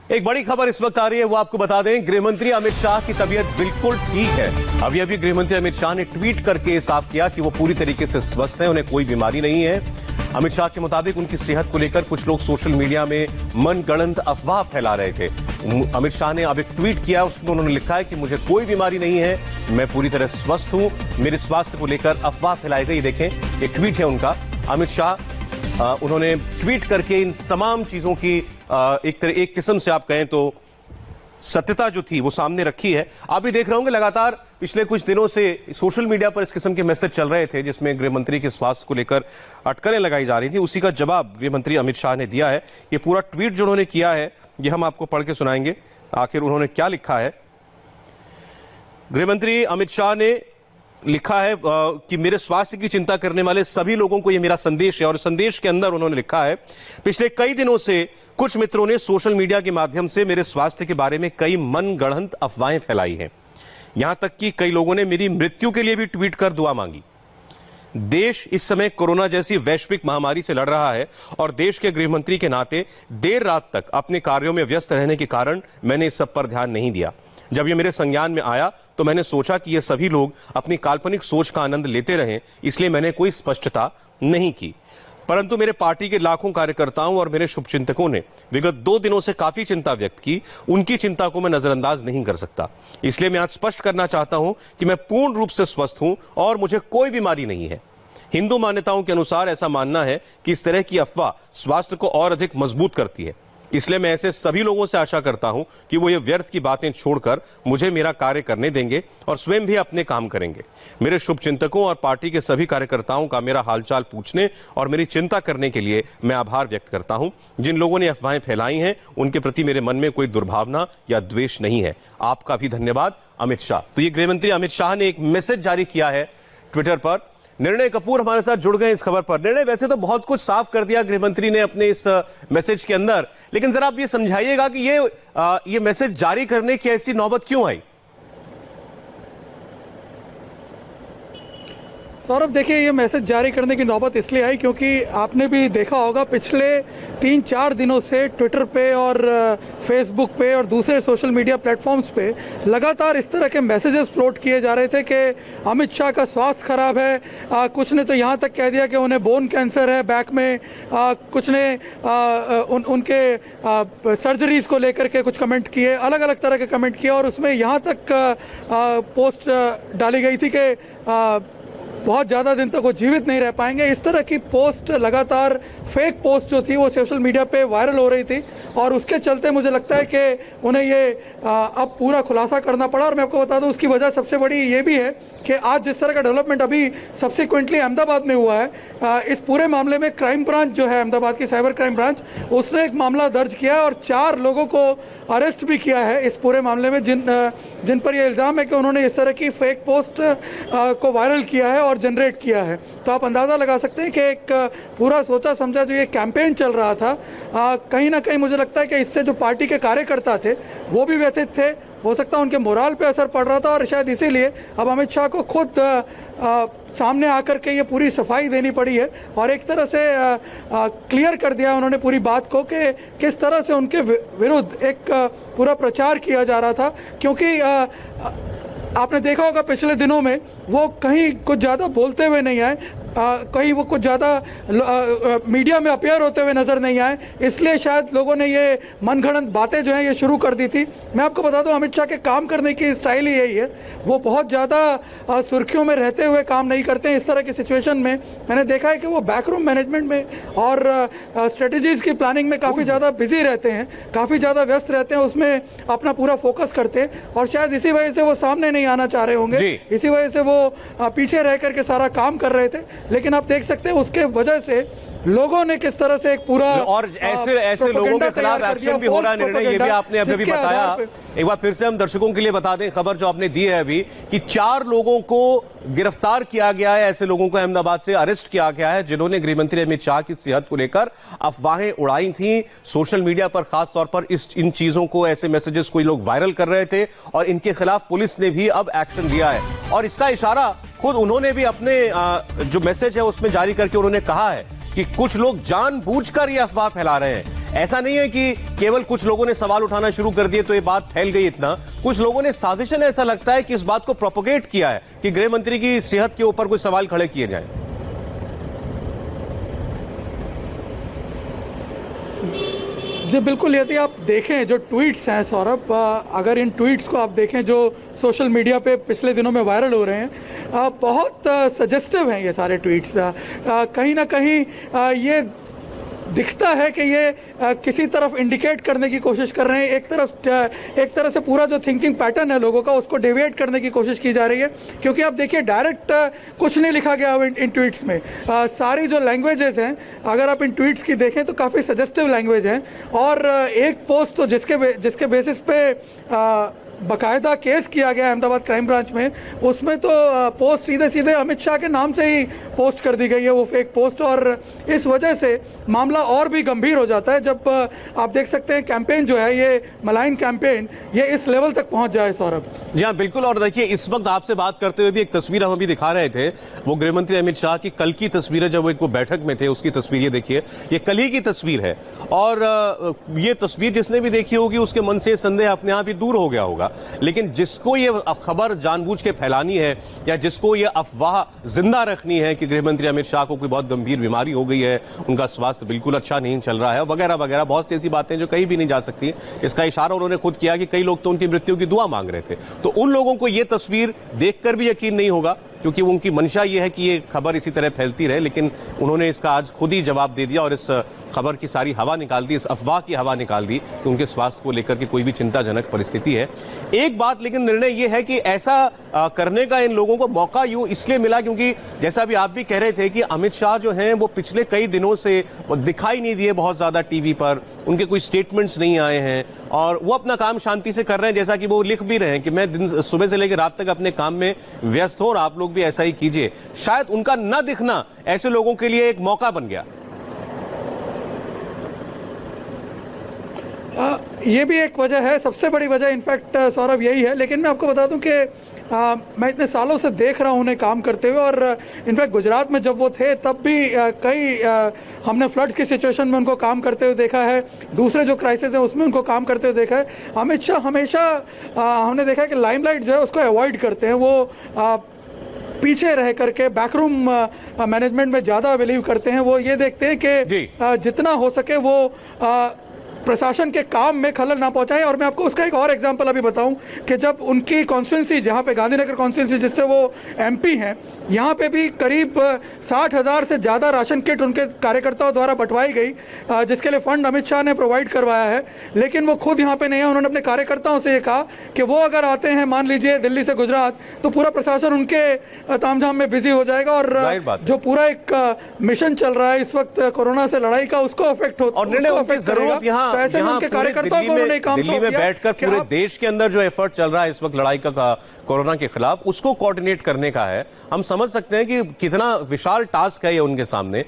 एक बड़ी खबर इस वक्त आ रही है, वो आपको बता दें। गृहमंत्री अमित शाह की तबीयत बिल्कुल ठीक है। अभी अभी गृहमंत्री अमित शाह ने ट्वीट करके साफ किया कि वो पूरी तरीके से स्वस्थ हैं, उन्हें कोई बीमारी नहीं है। अमित शाह के मुताबिक उनकी सेहत को लेकर कुछ लोग सोशल मीडिया में मनगढ़ंत अफवाह फैला रहे थे। अमित शाह ने अब एक ट्वीट किया, उसमें उन्होंने लिखा है कि मुझे कोई बीमारी नहीं है, मैं पूरी तरह स्वस्थ हूं, मेरे स्वास्थ्य को लेकर अफवाह फैलाई गई। देखें, ये ट्वीट है उनका। अमित शाह उन्होंने ट्वीट करके इन तमाम चीजों की एक किस्म से आप कहें तो सत्यता जो थी वो सामने रखी है। आप भी देख रहे होंगे लगातार पिछले कुछ दिनों से सोशल मीडिया पर इस किस्म के मैसेज चल रहे थे जिसमें गृहमंत्री के स्वास्थ्य को लेकर अटकलें लगाई जा रही थी। उसी का जवाब गृहमंत्री अमित शाह ने दिया है। ये पूरा ट्वीट जो उन्होंने किया है ये हम आपको पढ़ के सुनाएंगे, आखिर उन्होंने क्या लिखा है। गृहमंत्री अमित शाह ने लिखा है कि मेरे स्वास्थ्य की चिंता करने वाले सभी लोगों को यह मेरा संदेश है। और संदेश के अंदर उन्होंने लिखा है, पिछले कई दिनों से कुछ मित्रों ने सोशल मीडिया के माध्यम से मेरे स्वास्थ्य के बारे में कई मनगढ़ंत अफवाहें फैलाई हैं। यहां तक कि कई लोगों ने मेरी मृत्यु के लिए भी ट्वीट कर दुआ मांगी। देश इस समय कोरोना जैसी वैश्विक महामारी से लड़ रहा है और देश के गृहमंत्री के नाते देर रात तक अपने कार्यों में व्यस्त रहने के कारण मैंने इस सब पर ध्यान नहीं दिया। जब ये मेरे संज्ञान में आया तो मैंने सोचा कि ये सभी लोग अपनी काल्पनिक सोच का आनंद लेते रहें, इसलिए मैंने कोई स्पष्टता नहीं की। परंतु मेरे पार्टी के लाखों कार्यकर्ताओं और मेरे शुभचिंतकों ने विगत 2 दिनों से काफी चिंता व्यक्त की। उनकी चिंता को मैं नजरअंदाज नहीं कर सकता, इसलिए मैं आज स्पष्ट करना चाहता हूं कि मैं पूर्ण रूप से स्वस्थ हूं और मुझे कोई बीमारी नहीं है। हिंदू मान्यताओं के अनुसार ऐसा मानना है कि इस तरह की अफवाह स्वास्थ्य को और अधिक मजबूत करती है। इसलिए मैं ऐसे सभी लोगों से आशा करता हूं कि वो ये व्यर्थ की बातें छोड़कर मुझे मेरा कार्य करने देंगे और स्वयं भी अपने काम करेंगे। मेरे शुभचिंतकों और पार्टी के सभी कार्यकर्ताओं का मेरा हालचाल पूछने और मेरी चिंता करने के लिए मैं आभार व्यक्त करता हूं। जिन लोगों ने अफवाहें फैलाई हैं उनके प्रति मेरे मन में कोई दुर्भावना या द्वेष नहीं है। आपका भी धन्यवाद, अमित शाह। तो ये गृहमंत्री अमित शाह ने एक मैसेज जारी किया है ट्विटर पर। निर्णय कपूर हमारे साथ जुड़ गए इस खबर पर। निर्णय, वैसे तो बहुत कुछ साफ कर दिया गृहमंत्री ने अपने इस मैसेज के अंदर, लेकिन जरा आप ये समझाइएगा कि ये मैसेज जारी करने की ऐसी नौबत क्यों आई? सौरभ, देखिए, ये मैसेज जारी करने की नौबत इसलिए आई क्योंकि आपने भी देखा होगा पिछले 3-4 दिनों से ट्विटर पे और फेसबुक पे और दूसरे सोशल मीडिया प्लेटफॉर्म्स पे लगातार इस तरह के मैसेजेस फ्लोट किए जा रहे थे कि अमित शाह का स्वास्थ्य खराब है। कुछ ने तो यहाँ तक कह दिया कि उन्हें बोन कैंसर है बैक में। कुछ ने उनके सर्जरीज को लेकर के कुछ कमेंट किए, अलग अलग तरह के कमेंट किए। और उसमें यहाँ तक पोस्ट डाली गई थी कि बहुत ज्यादा दिन तक वो जीवित नहीं रह पाएंगे। इस तरह की पोस्ट लगातार फेक पोस्ट जो थी वो सोशल मीडिया पे वायरल हो रही थी और उसके चलते मुझे लगता है कि उन्हें ये अब पूरा खुलासा करना पड़ा। और मैं आपको बता दूं, उसकी वजह सबसे बड़ी ये भी है कि आज जिस तरह का डेवलपमेंट अभी सब्सिक्वेंटली अहमदाबाद में हुआ है, इस पूरे मामले में क्राइम ब्रांच जो है अहमदाबाद की साइबर क्राइम ब्रांच, उसने एक मामला दर्ज किया है और 4 लोगों को अरेस्ट भी किया है इस पूरे मामले में, जिन पर यह इल्जाम है कि उन्होंने इस तरह की फेक पोस्ट को वायरल किया है और जनरेट किया है। तो आप अंदाजा लगा सकते हैं कि एक पूरा सोचा समझा जो ये कैंपेन चल रहा था, कहीं ना कहीं मुझे लगता है कि इससे जो पार्टी के कार्यकर्ता थे वो भी व्यथित थे। हो सकता है उनके मोराल पे असर पड़ रहा था और शायद इसीलिए अब अमित शाह को खुद सामने आकर के ये पूरी सफाई देनी पड़ी है और एक तरह से क्लियर कर दिया उन्होंने पूरी बात को कि किस तरह से उनके विरुद्ध एक पूरा प्रचार किया जा रहा था। क्योंकि आपने देखा होगा पिछले दिनों में वो कहीं कुछ ज्यादा बोलते हुए नहीं आए, कहीं वो कुछ ज्यादा मीडिया में अपियर होते हुए नजर नहीं आए, इसलिए शायद लोगों ने ये मनगढ़ंत बातें जो हैं ये शुरू कर दी थी। मैं आपको बता दूं, अमित शाह के काम करने की स्टाइल ही यही है, वो बहुत ज्यादा सुर्खियों में रहते हुए काम नहीं करते हैं। इस तरह की सिचुएशन में मैंने देखा है कि वो बैकरूम मैनेजमेंट में और स्ट्रेटेजीज की प्लानिंग में काफी ज्यादा बिजी रहते हैं, काफी ज्यादा व्यस्त रहते हैं, उसमें अपना पूरा फोकस करते हैं और शायद इसी वजह से वो सामने नहीं आना चाह रहे होंगे, इसी वजह से वो पीछे रह करके सारा काम कर रहे थे। लेकिन आप देख सकते हैं उसके वजह से लोगों ने किस तरह से एक पूरा और ऐसे लोगों के खिलाफ एक्शन भी हो रहा है। निर्णय ये भी आपने अभी बताया, एक बार फिर से हम दर्शकों के लिए बता दें खबर जो आपने दी है अभी कि 4 लोगों को गिरफ्तार किया गया है। ऐसे लोगों को अहमदाबाद से अरेस्ट किया गया है जिन्होंने गृहमंत्री अमित शाह की सेहत को लेकर अफवाहें उड़ाई थी सोशल मीडिया पर। खासतौर पर इन चीजों को, ऐसे मैसेजेस कोई लोग वायरल कर रहे थे और इनके खिलाफ पुलिस ने भी अब एक्शन लिया है। और इसका इशारा खुद उन्होंने भी अपने जो मैसेज है उसमें जारी करके उन्होंने कहा है कि कुछ लोग जानबूझकर यह अफवाह फैला रहे हैं। ऐसा नहीं है कि केवल कुछ लोगों ने सवाल उठाना शुरू कर दिए तो ये बात फैल गई इतना, कुछ लोगों ने साजिशन ऐसा लगता है कि इस बात को प्रोपोगेट किया है कि गृह मंत्री की सेहत के ऊपर कोई सवाल खड़े किए जाएं। जी बिल्कुल, यदि आप देखें जो ट्वीट्स हैं सौरभ, अगर इन ट्वीट्स को आप देखें जो सोशल मीडिया पे पिछले दिनों में वायरल हो रहे हैं, बहुत सजेस्टिव हैं ये सारे ट्वीट्स। कहीं ना कहीं ये दिखता है कि ये किसी तरफ इंडिकेट करने की कोशिश कर रहे हैं, एक तरह से पूरा जो थिंकिंग पैटर्न है लोगों का उसको डेविएट करने की कोशिश की जा रही है। क्योंकि आप देखिए डायरेक्ट कुछ नहीं लिखा गया इन ट्वीट्स में, सारी जो लैंग्वेजेस हैं अगर आप इन ट्वीट्स की देखें तो काफ़ी सजेस्टिव लैंग्वेज है। और एक पोस्ट तो जिसके बेसिस पे बकायदा केस किया गया अहमदाबाद क्राइम ब्रांच में, उसमें तो पोस्ट सीधे सीधे अमित शाह के नाम से ही पोस्ट कर दी गई है, वो फेक पोस्ट। और इस वजह से मामला और भी गंभीर हो जाता है जब आप देख सकते हैं कैंपेन जो है ये मलाइन कैंपेन ये इस लेवल तक पहुंच जाए। सौरभ जी हाँ बिल्कुल, और देखिए इस वक्त आपसे बात करते हुए भी एक तस्वीर हम अभी दिखा रहे थे, वो गृह मंत्री अमित शाह की कल की तस्वीर है, जब वो एक बैठक में थे उसकी तस्वीर ये देखिए, ये कल ही की तस्वीर है। और ये तस्वीर जिसने भी देखी होगी उसके मन से संदेह अपने आप ही दूर हो गया होगा। लेकिन जिसको ये खबर जानबूझ के फैलानी है या जिसको ये अफवाह जिंदा रखनी है कि गृह मंत्री अमित शाह को कोई बहुत गंभीर बीमारी हो गई है, उनका स्वास्थ्य बिल्कुल अच्छा नहीं चल रहा है वगैरह वगैरह, बहुत सी ऐसी बातें जो कहीं भी नहीं जा सकती, इसका इशारा उन्होंने खुद किया कि कई लोग तो उनकी मृत्यु की दुआ मांग रहे थे। तो उन लोगों को यह तस्वीर देखकर भी यकीन नहीं होगा, क्योंकि उनकी मंशा यह है कि ये खबर इसी तरह फैलती रहे। लेकिन उन्होंने इसका आज खुद ही जवाब दे दिया और इस खबर की सारी हवा निकाल दी, इस अफवाह की हवा निकाल दी कि उनके स्वास्थ्य को लेकर के कोई भी चिंताजनक परिस्थिति है। एक बात लेकिन निर्णय यह है कि ऐसा करने का इन लोगों को मौका यूं इसलिए मिला क्योंकि जैसा भी आप भी कह रहे थे कि अमित शाह जो हैं वो पिछले कई दिनों से दिखाई नहीं दिए बहुत ज्यादा टीवी पर, उनके कोई स्टेटमेंट्स नहीं आए हैं और वो अपना काम शांति से कर रहे हैं, जैसा कि वो लिख भी रहे हैं कि मैं दिन सुबह से लेकर रात तक अपने काम में व्यस्त हूं और आप लोग भी ऐसा ही कीजिए। शायद उनका न दिखना ऐसे लोगों के लिए एक मौका बन गया। ये भी एक वजह है, सबसे बड़ी वजह इनफैक्ट सौरभ यही है। लेकिन मैं आपको बता दूं कि मैं इतने सालों से देख रहा हूं उन्हें काम करते हुए, और इनफैक्ट गुजरात में जब वो थे तब भी हमने फ्लड की सिचुएशन में उनको काम करते हुए देखा है, दूसरे जो क्राइसिस है उसमें उनको काम करते हुए देखा है। अमित शाह हमेशा हमने देखा है कि लाइमलाइट जो है उसको अवॉइड करते हैं, वो पीछे रह करके बैकरूम मैनेजमेंट में ज्यादा बिलीव करते हैं। वो ये देखते हैं कि जितना हो सके वो प्रशासन के काम में खलल ना पहुंचाए। और मैं आपको उसका एक और एग्जांपल अभी बताऊं कि जब उनकी कॉन्स्टिट्यूंसी, जहां पे गांधीनगर कॉन्स्टिट्यूंसी जिससे वो एमपी हैं, यहां पे भी करीब 60,000 से ज्यादा राशन किट उनके कार्यकर्ताओं द्वारा बंटवाई गई, जिसके लिए फंड अमित शाह ने प्रोवाइड करवाया है। लेकिन वो खुद यहां पे नहीं है। उन्होंने अपने कार्यकर्ताओं से ये कहा कि वो अगर आते हैं मान लीजिए दिल्ली से गुजरात, तो पूरा प्रशासन उनके तामझाम में बिजी हो जाएगा और जो पूरा एक मिशन चल रहा है इस वक्त कोरोना से लड़ाई का, उसको अफेक्ट होगा। तो ऐसे में उनके कार्यकर्ताओं को दिल्ली में बैठकर पूरे देश के अंदर जो एफर्ट चल रहा है इस वक्त लड़ाई का कोरोना के खिलाफ, उसको कोऑर्डिनेट करने का है। हम समझ सकते हैं कि कितना विशाल टास्क है ये उनके सामने।